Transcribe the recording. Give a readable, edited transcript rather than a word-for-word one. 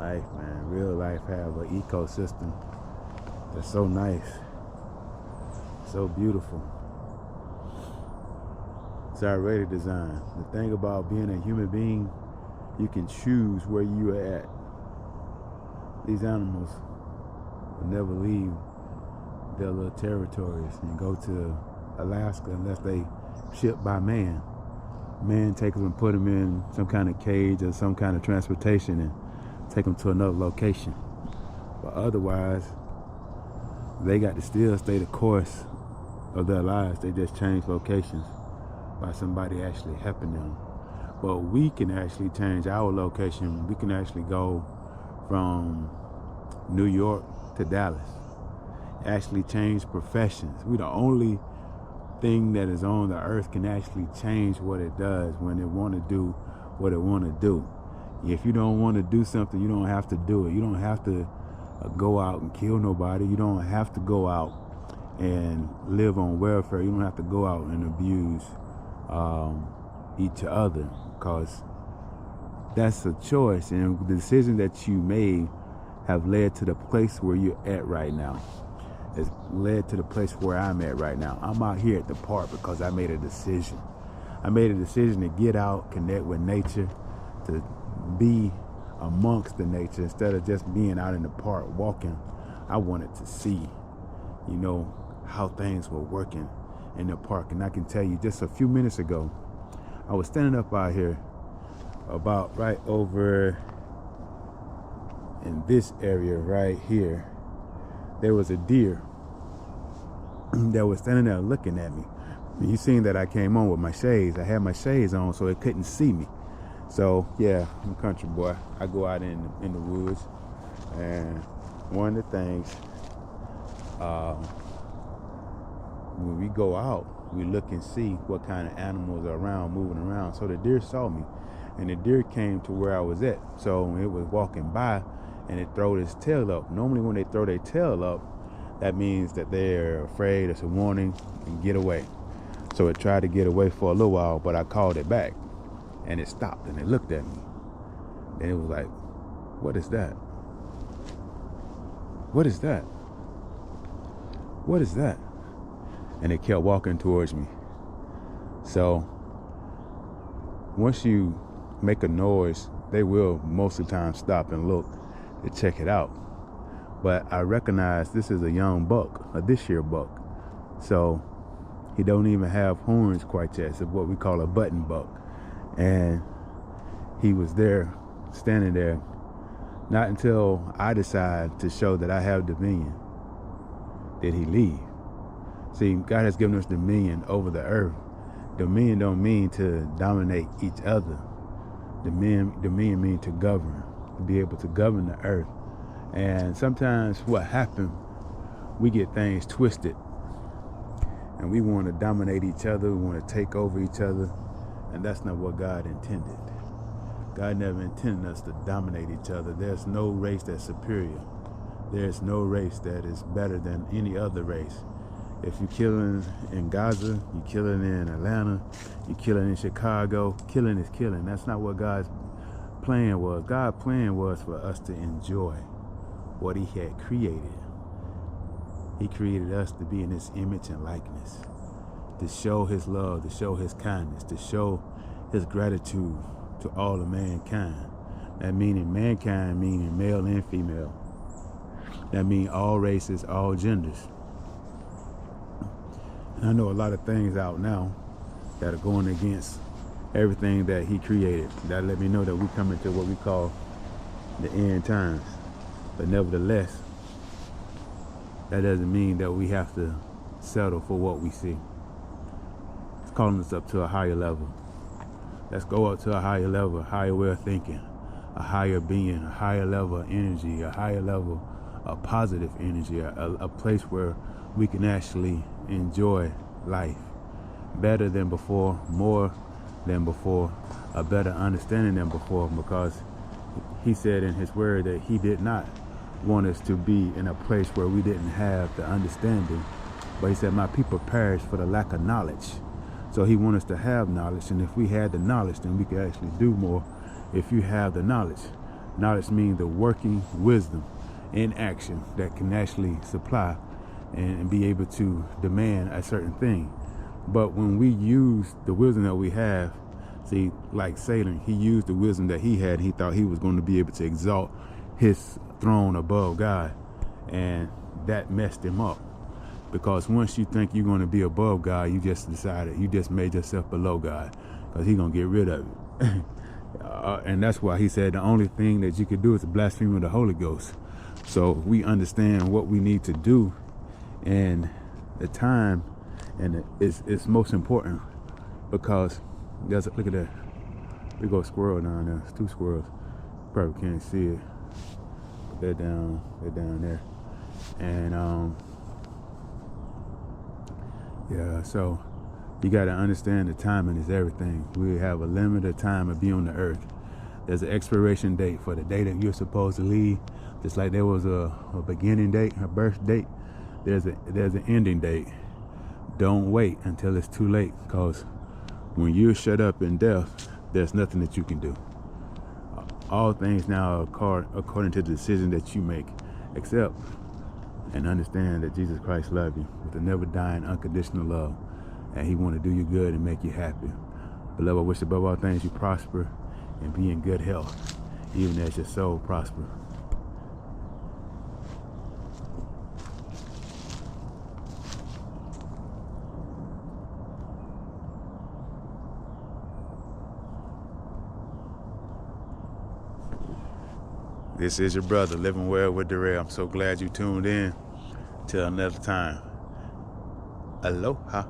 life, man. Real life have an ecosystem that's so nice, so beautiful. It's already designed. The thing about being a human being, you can choose where you are at. These animals will never leave their little territories and go to Alaska unless they shipped by man. Man takes them and put them in some kind of cage or some kind of transportation and take them to another location. But otherwise, they got to still stay the course of their lives. They just change locations by somebody actually helping them. But we can actually change our location. We can actually go from New York to Dallas. Actually change professions. We're the only thing that is on the earth can actually change what it does when it want to do what it want to do. If you don't want to do something, you don't have to do it. You don't have to go out and kill nobody. You don't have to go out and live on welfare. You don't have to go out and abuse each other, because that's a choice, and the decision that you made have led to the place where you're at right now. It's led to the place where I'm at right now. I'm out here at the park because I made a decision. I made a decision to get out, connect with nature, to be amongst the nature instead of just being out in the park walking. I wanted to see, how things were working in the park. And I can tell you, just a few minutes ago, I was standing up out here about right over in this area right here. There was a deer that was standing there looking at me. You seen that I came on with my shades. I had my shades on so it couldn't see me. So yeah, I'm a country boy. I go out in the woods, and one of the things, when we go out, we look and see what kind of animals are around, moving around. So the deer saw me, and the deer came to where I was at. So it was walking by, and it throwed its tail up. Normally when they throw their tail up, that means that they're afraid, it's a warning, and get away. So it tried to get away for a little while, but I called it back, and it stopped, and it looked at me. And it was like, what is that? What is that? What is that? And it kept walking towards me. So once you make a noise, they will most of the time stop and look to check it out. But I recognize this is a young buck, a this year buck. So he don't even have horns quite yet. It's what we call a button buck. And he was there, standing there, not until I decide to show that I have dominion did he leave. See, God has given us dominion over the earth. Dominion don't mean to dominate each other. Dominion means to govern, to be able to govern the earth. And sometimes what happens, we get things twisted, and we want to dominate each other, we want to take over each other, and that's not what God intended. God never intended us to dominate each other. There's no race that's superior. There's no race that is better than any other race. If you're killing in Gaza, you're killing in Atlanta, you're killing in Chicago, killing is killing. That's not what God's plan was. God's plan was for us to enjoy what he had created. He created us to be in his image and likeness, to show his love, to show his kindness, to show his gratitude to all of mankind. That meaning mankind, meaning male and female. That means all races, all genders. And I know a lot of things out now that are going against everything that he created. That let me know that we coming to what we call the end times. But nevertheless, that doesn't mean that we have to settle for what we see. It's calling us up to a higher level. Let's go up to a higher level, a higher way of thinking, a higher being, a higher level of energy, a higher level of positive energy, a place where we can actually enjoy life better than before, more than before, a better understanding than before, because he said in his word that he did not want us to be in a place where we didn't have the understanding, but he said, my people perish for the lack of knowledge. So he wants us to have knowledge, and if we had the knowledge, then we could actually do more. If you have the knowledge, Knowledge means the working wisdom in action that can actually supply and be able to demand a certain thing. But when we use the wisdom that we have, see, like Satan, he used the wisdom that he had. He thought he was going to be able to exalt his throne above God. And that messed him up. Because once you think you're going to be above God, you just decided, you just made yourself below God. Because he's going to get rid of it. And that's why he said the only thing that you could do is blaspheme of the Holy Ghost. So we understand what we need to do. And the time and it's most important, because there's look at that big old squirrel down there. It's two squirrels. Probably can't see it. But they're down there. And yeah, so you got to understand the timing is everything. We have a limited time to be on the earth. There's an expiration date for the day that you're supposed to leave. Just like there was a beginning date, a birth date, there's an ending date. Don't wait until it's too late, because when you're shut up in death, there's nothing that you can do. All things now are according to the decision that you make. Accept and understand that Jesus Christ loved you with a never dying unconditional love, and he want to do you good and make you happy. Beloved, I wish above all things you prosper and be in good health, even as your soul prosper. This is your brother, Living Well with Darrell. I'm so glad you tuned in. Till another time. Aloha.